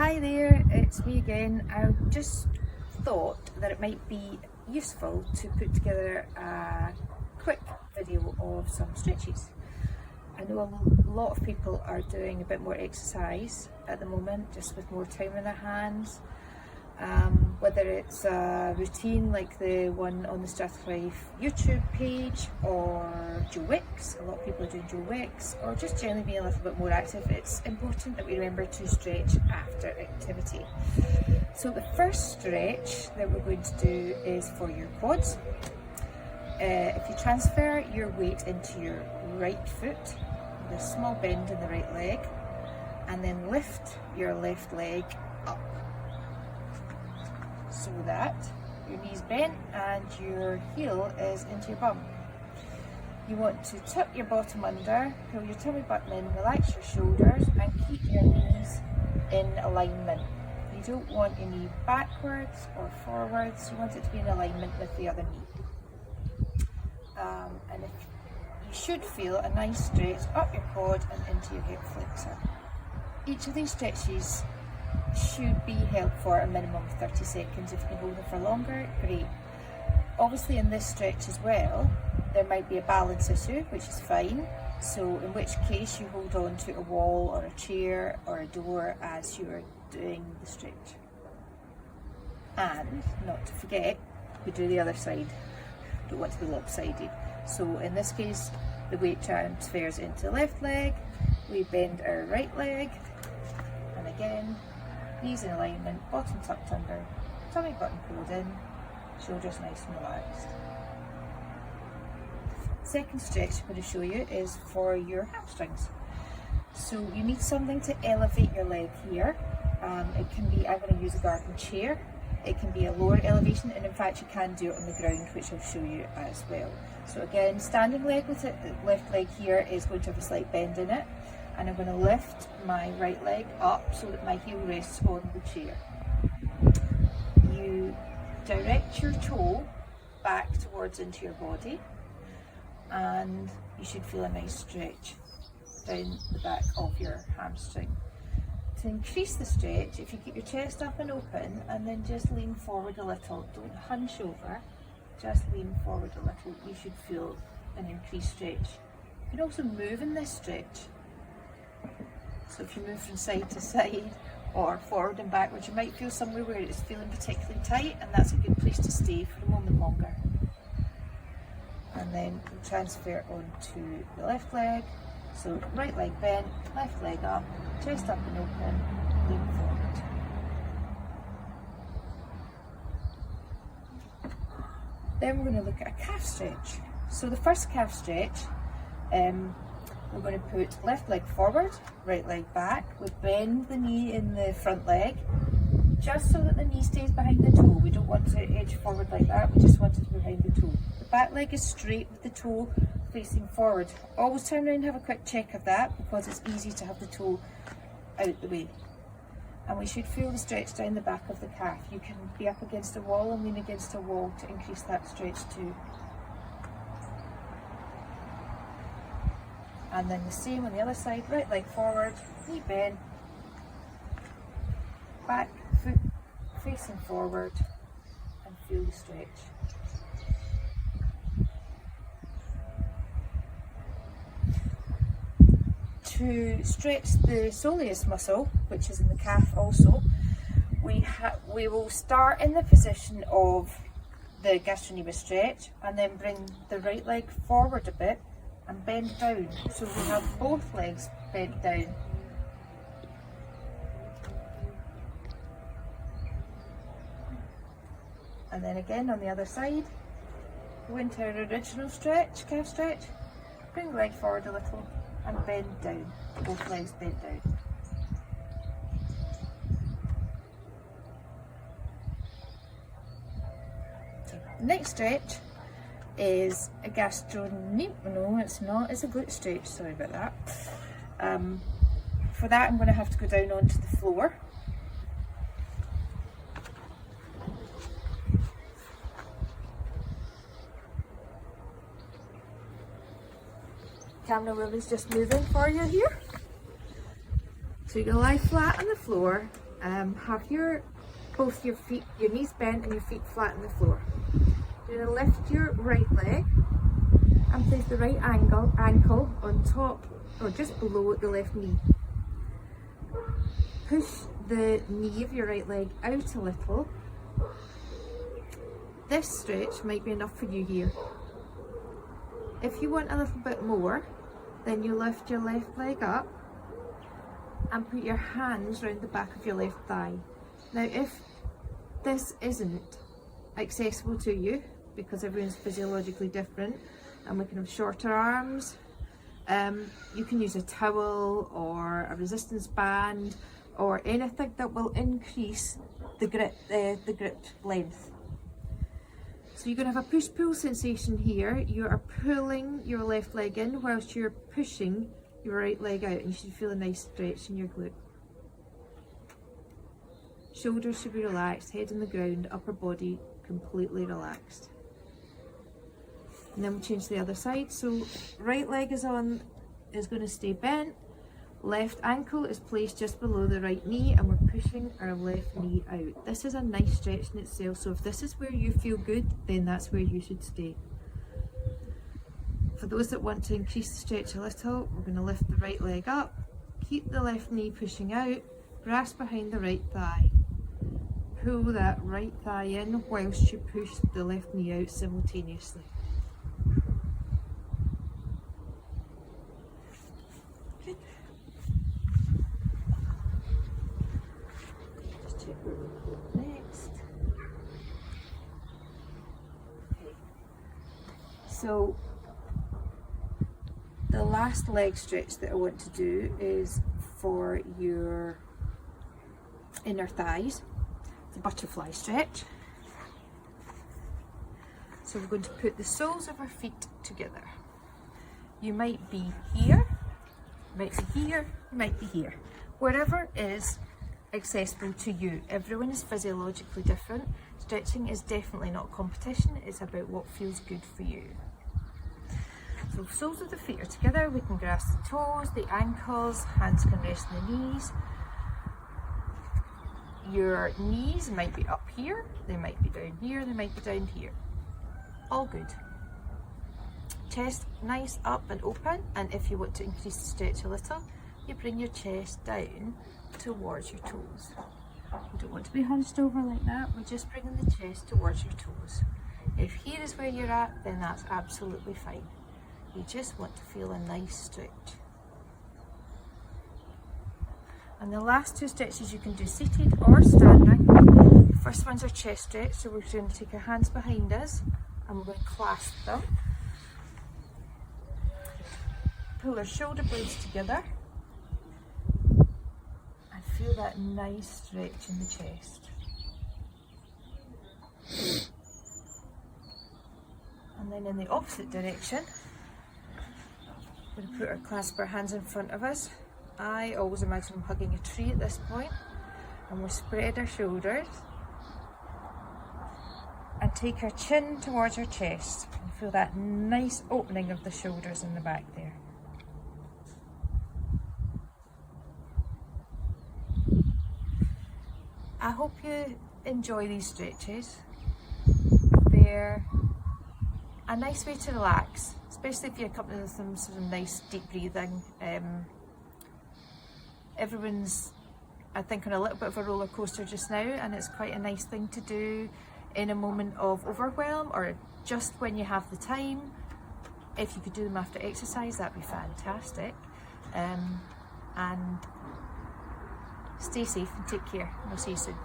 Hi there, it's me again. I just thought that it might be useful to put together a quick video of some stretches. I know a lot of people are doing a bit more exercise at the moment, just with more time in their hands. Whether it's a routine like the one on the Strathclyde YouTube page, or Joe Wicks, a lot of people are doing Joe Wicks, or just generally being a little bit more active, it's important that we remember to stretch after activity. So the first stretch that we're going to do is for your quads. If you transfer your weight into your right foot, with a small bend in the right leg, and then lift your left leg up, so that your knee's bent and your heel is into your bum. You want to tuck your bottom under, pull your tummy button in, relax your shoulders and keep your knees in alignment. You don't want your knee backwards or forwards, you want it to be in alignment with the other knee. And if you should feel a nice stretch up your quad and into your hip flexor. Each of these stretches should be held for a minimum of 30 seconds. If you can hold them for longer, great. Obviously in this stretch as well, there might be a balance issue, which is fine. So in which case you hold on to a wall or a chair or a door as you are doing the stretch. And not to forget, we do the other side. Don't want to be lopsided. So in this case, the weight transfers into the left leg, we bend our right leg, and again, knees in alignment, bottom tucked under, tummy button pulled in, shoulders nice and relaxed. Second stretch I'm going to show you is for your hamstrings. So you need something to elevate your leg here. It can be, I'm going to use a garden chair. It can be a lower elevation, and in fact you can do it on the ground, which I'll show you as well. So again, standing leg with it, the left leg here is going to have a slight bend in it. And I'm going to lift my right leg up so that my heel rests on the chair. You direct your toe back towards into your body, and you should feel a nice stretch down the back of your hamstring. To increase the stretch, if you keep your chest up and open and then just lean forward a little, don't hunch over, just lean forward a little, you should feel an increased stretch. You can also move in this stretch. So if you move from side to side or forward and backwards, you might feel somewhere where it's feeling particularly tight, and that's a good place to stay for a moment longer. And then we'll transfer onto the left leg. So right leg bent, left leg up, chest up and open, lean forward. Then we're going to look at a calf stretch. So the first calf stretch, we're going to put left leg forward, right leg back. We bend the knee in the front leg, just so that the knee stays behind the toe. We don't want to edge forward like that, we just want it to be behind the toe. The back leg is straight with the toe facing forward. Always turn around and have a quick check of that, because it's easy to have the toe out the way. And we should feel the stretch down the back of the calf. You can be up against a wall and lean against a wall to increase that stretch too. And then the same on the other side, right leg forward, knee bend, back foot facing forward, and feel the stretch. To stretch the soleus muscle, which is in the calf also, we will start in the position of the gastrocnemius stretch and then bring the right leg forward a bit and bend down, so we have both legs bent down. And then again on the other side, go into our original stretch, calf stretch, bring the leg forward a little and bend down, both legs bent down. Okay. Next stretch is a no, it's not, it's a glute stretch, sorry about that. For that I'm going to have to go down onto the floor. Camera wheel is just moving for you here. So you're going to lie flat on the floor, Have both your feet, your knees bent and your feet flat on the floor. You're going to lift your right leg and place the right ankle on top or just below the left knee. Push the knee of your right leg out a little. This stretch might be enough for you here. If you want a little bit more, then you lift your left leg up and put your hands round the back of your left thigh. Now, if this isn't accessible to you, because everyone's physiologically different and we can have shorter arms, you can use a towel or a resistance band or anything that will increase the grip length. So you're going to have a push-pull sensation here. You are pulling your left leg in whilst you're pushing your right leg out, and you should feel a nice stretch in your glute. Shoulders should be relaxed, head on the ground, upper body completely relaxed. And then we'll change to the other side. So right leg is going to stay bent. Left ankle is placed just below the right knee and we're pushing our left knee out. This is a nice stretch in itself, so if this is where you feel good, then that's where you should stay. For those that want to increase the stretch a little, we're going to lift the right leg up, keep the left knee pushing out, grasp behind the right thigh. Pull that right thigh in whilst you push the left knee out simultaneously. Good. Just check where we'll go next. Okay. So the last leg stretch that I want to do is for your inner thighs. It's a butterfly stretch. So we're going to put the soles of our feet together. You might be here, you might be here, you might be here. Wherever is accessible to you. Everyone is physiologically different. Stretching is definitely not competition, it's about what feels good for you. So soles of the feet are together, we can grasp the toes, the ankles, hands can rest on the knees. Your knees might be up here, they might be down here, they might be down here. All good. Chest nice up and open, and if you want to increase the stretch a little, you bring your chest down towards your toes. You don't want to be hunched over like that, we're just bringing the chest towards your toes. If here is where you're at, then that's absolutely fine. You just want to feel a nice stretch. And the last two stretches you can do seated or standing. The first one's our chest stretch, so we're going to take our hands behind us and we're going to clasp them. Pull our shoulder blades together and feel that nice stretch in the chest. And then in the opposite direction, we're going to clasp our hands in front of us. I always imagine I'm hugging a tree at this point, and we'll spread our shoulders and take our chin towards our chest and feel that nice opening of the shoulders in the back there. I hope you enjoy these stretches. They're a nice way to relax, especially if you accompany with some sort of nice deep breathing. Everyone's, I think, on a little bit of a roller coaster just now, and it's quite a nice thing to do in a moment of overwhelm or just when you have the time. If you could do them after exercise, that'd be fantastic. And stay safe and take care. We'll see you soon.